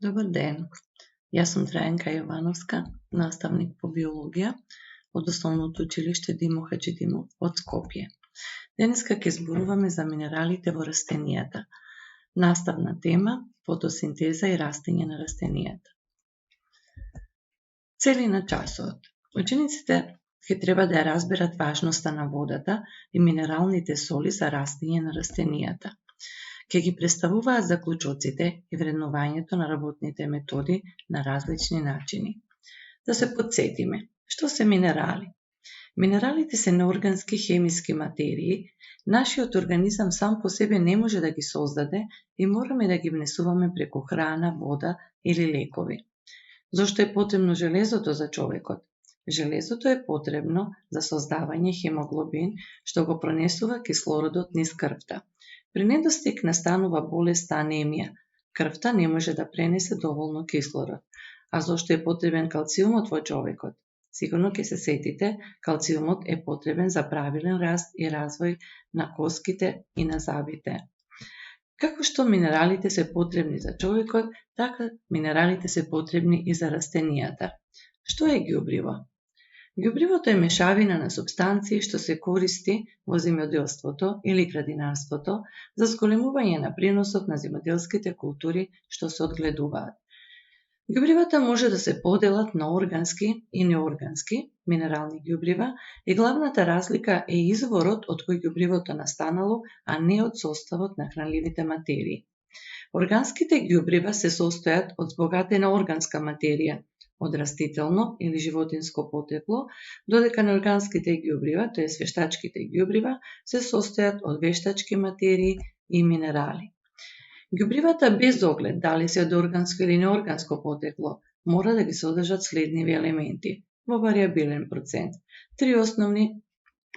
Добар ден, јас сум Трајанка Јовановска, наставник по биологија од Основното училиште Димо Хаџидимов од Скопје. Денеска ќе зборуваме за минералите во растенијата. Наставна тема – фотосинтеза и растење на растенијата. Цели на часот. Учениците ќе треба да ја разберат важноста на водата и минералните соли за растење на растенијата. Ќе ги представуваат заклучоците и вреднувањето на работните методи на различни начини. Да се потсетиме, што се минерали? Минералите се неоргански хемиски материи. Нашиот организам сам по себе не може да ги создаде и мораме да ги внесуваме преку храна, вода или лекови. Зошто е потребно железото за човекот? Железото е потребно за создавање хемоглобин, што го пронесува кислородот низ крвта. При недостиг настанува болест анемија. Крвта не може да пренесе доволно кислород. А зошто е потребен калциумот во човекот? Сигурно ќе се сетите, калциумот е потребен за правилен раст и развој на коските и на забите. Како што минералите се потребни за човекот, така минералите се потребни и за растенијата. Што е ѓубриво? Ѓубривото е мешавина на супстанции што се користи во земјоделството или градинарството за зголемување на приносот на земјоделските култури што се одгледуваат. Ѓубривата може да се поделат на органски и неоргански минерални ѓубрива и главната разлика е изворот од кој ѓубривото настанало, а не од составот на хранливите материи. Органските ѓубрива се состојат од збогатена органска материја, од растително или животинско потекло, додека неорганските ѓубрива, тоа е вештачките ѓубрива, се состојат од вештачки материи и минерали. Ѓубривата без оглед дали се од органско или неорганско потекло, мора да ги содржат следниви елементи во варијабилен процент. 3 основни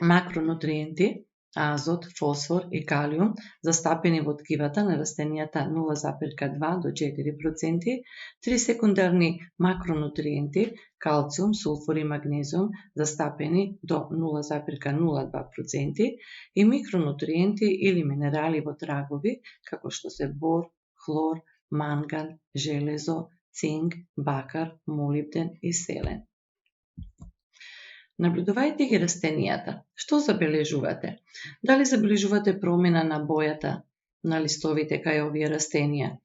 макронутриенти: азот, фосфор и калиум, застапени во ткивата на растенијата 0,2 до 4%, 3 секундарни макронутриенти: калциум, сулфур и магнезиум, застапени до 0,02%, и микронутриенти или минерали во трагови, како што се бор, хлор, манган, железо, цинк, бакар, молибден и селен. Наблюдувајте ги растенијата. Што забележувате? Дали забележувате промена на бојата на листовите кај овие растенија?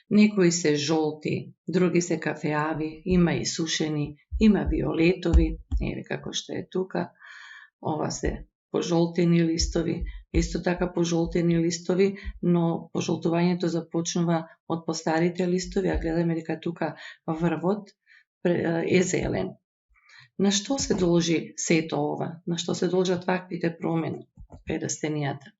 Некои се жолти, други се кафеави, има и сушени, има виолетови, еве како што е тука. Ова се пожолтени листови, исто така пожолтени листови, но пожолтувањето започнува од постарите листови, а гледаме дека тука врвот е зелен. На што се должи сето ова? На што се должат ваквите промени кај растенијата?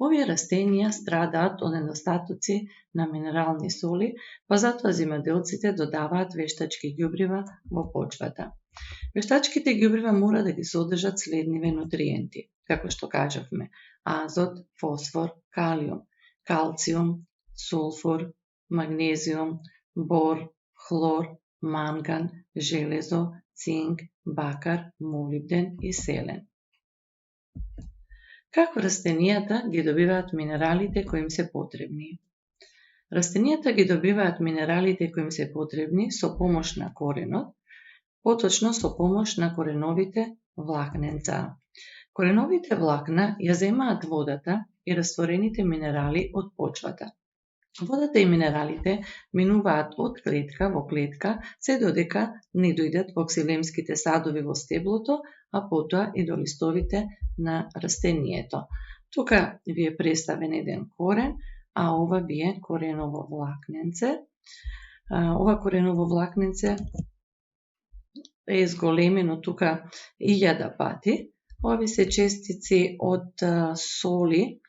Овие растенија страдаат од недостатоци на минерални соли, па затоа земјоделците додаваат вештачки ѓубрива во почвата. Вештачките ѓубрива мора да ги содржат следниве нутриенти, како што кажавме: азот, фосфор, калиум, калциум, сулфур, магнезиум, бор, хлор, манган, железо, цинк, бакар, молибден и селен. Како растенијата ги добиваат минералите кои им се потребни? Растенијата ги добиваат минералите кои им се потребни со помош на коренот, поточно со помош на кореновите влакненца. Кореновите влакна ја земаат водата и растворените минерали од почвата. Водата и минералите минуваат од клетка во клетка, се додека не дојдат во ксилемските садови во стеблото, а потоа и до листовите на растението. Тука ви е представен еден корен, а ова ви е кореново влакненце. Ова кореново влакненце е зголемено тука 1000 пати. Ови се честици од соли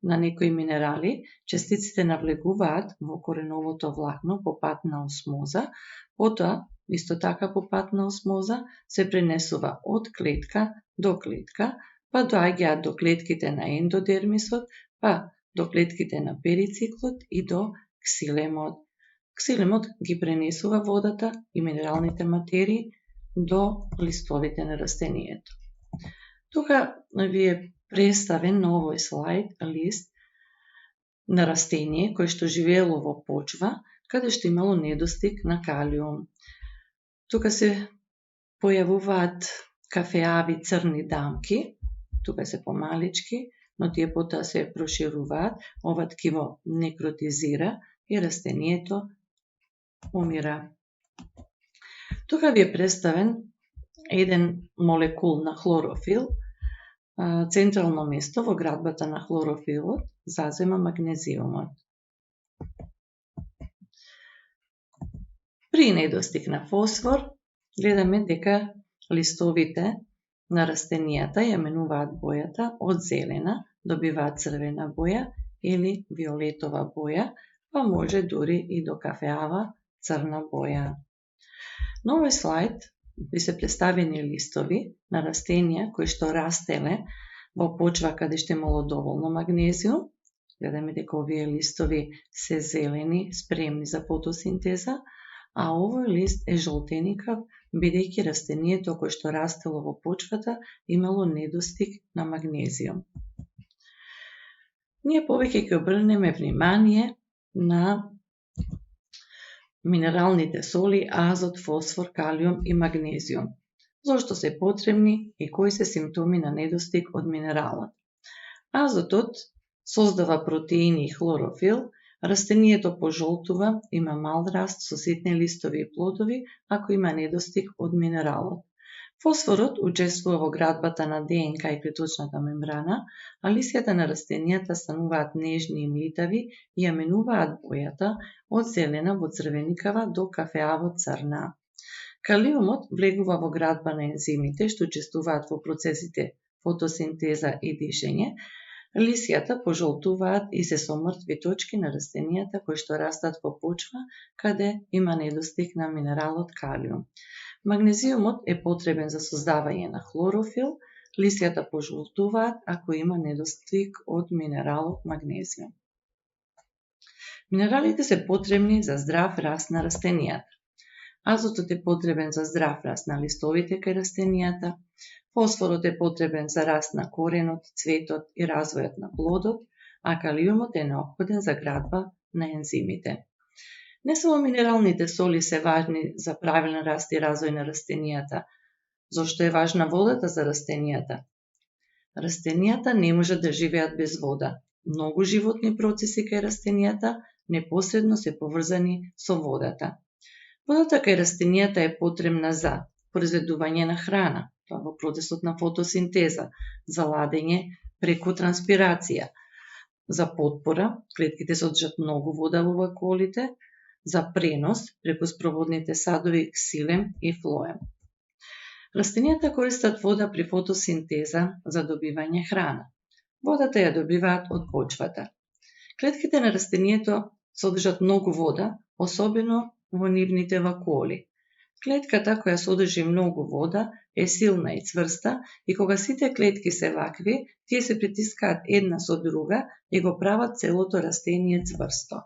на некои минерали. Честиците навлегуваат во кореновото влакно по пат на осмоза, потоа, исто така по пат на осмоза, се пренесува од клетка до клетка, па доаѓаат до клетките на ендодермисот, па до клетките на перициклот и до ксилемот. Ксилемот ги пренесува водата и минералните материи до листовите на растението. Тука ви е представен на овој слайд лист на растение кој што живеело во почва, каде што имало недостиг на калиум. Тука се појавуваат кафеави црни дамки, тука се помалички, но тие потоа се прошируваат, ова ткиво некротизира и растението умира. Тука ви е представен еден молекул на хлорофил. Централно место во градбата на хлорофилот зазема магнезиумот. При недостиг на фосфор, гледаме дека листовите на растенијата ја менуваат бојата од зелена, добиваат црвена боја или виолетова боја, па може дури и до кафеава црна боја. На овој слайд би се представени листови на растенија кои што растеле во почва каде што имало доволно магнезиум. Гледаме дека овие листови се зелени, спремни за фотосинтеза, а овој лист е жолтеникав, бидејќи растението кое што растело во почвата имало недостиг на магнезиум. Ние повеќе ќе обрнеме внимание на минералните соли азот, фосфор, калиум и магнезиум. Зошто се потребни и кои се симптоми на недостиг од минералот? Азотот создава протеини и хлорофил, растението пожолтува, има мал раст со ситни листови и плодови, ако има недостиг од минералот. Фосфорот учествува во градбата на ДНК и клеточната мембрана, а лисјата на растенијата стануваат нежни и млитави и ја менуваат бојата од зелена во црвеникава до кафеаво црна. Калиумот влегува во градба на ензимите што учествуваат во процесите фотосинтеза и дишење. Лисјата пожолтуваат и се со мртви точки на растенијата кои што растат во почва каде има недостиг на минералот калиум. Магнезиумот е потребен за создавање на хлорофил, лисјата пожолтуваат ако има недостиг од минералот магнезиум. Минералите се потребни за здрав раст на растенијата. Азотот е потребен за здрав раст на листовите кај растенијата, фосфорот е потребен за раст на коренот, цветот и развојот на плодот, а калиумот е неопходен за градба на ензимите. Не само минералните соли се важни за правилен раст и развој на растенијата. Зошто е важна водата за растенијата? Растенијата не можат да живеат без вода. Многу животни процеси кај растенијата непосредно се поврзани со водата. Водата кај растенијата е потребна за произведување на храна, тоа во процесот на фотосинтеза, за ладење преку транспирација, за потпора, клетките содржат многу вода во вакуолите, за пренос преку спроводните садови ксилем и флоем. Растенијата користат вода при фотосинтеза за добивање храна. Водата ја добиваат од почвата. Клетките на растението содржат многу вода, особено во нивните вакуоли. Клетката која содржи многу вода е силна и цврста и кога сите клетки се вакви, тие се притискаат една со друга и го прават целото растение цврсто.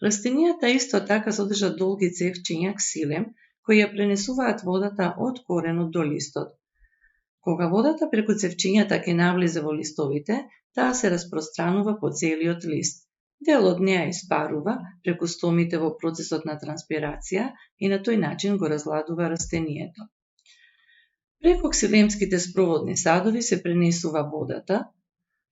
Растенијата исто така содржат долги цевчиња ксилем, кои ја пренесуваат водата од коренот до листот. Кога водата преку цевчињата ќе навлезе во листовите, таа се распространува по целиот лист. Дел од неа испарува преку стомите во процесот на транспирација и на тој начин го разладува растението. Преку ксилемските спроводни садови се пренесува водата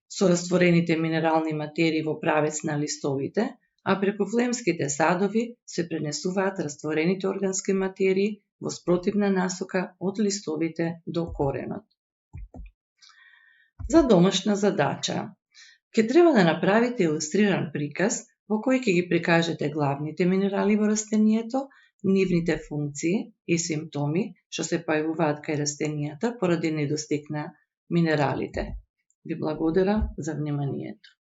со растворените минерални материи во правец на листовите, а преку флемските садови се пренесуваат растворените органски материи во спротивна насока од листовите до коренот. За домашна задача. Ќе треба да направите илустриран приказ во кој ќе ги прикажете главните минерали во растението, нивните функции и симптоми што се појавуваат кај растенијата поради недостиг на минералите. Ви благодарам за вниманието.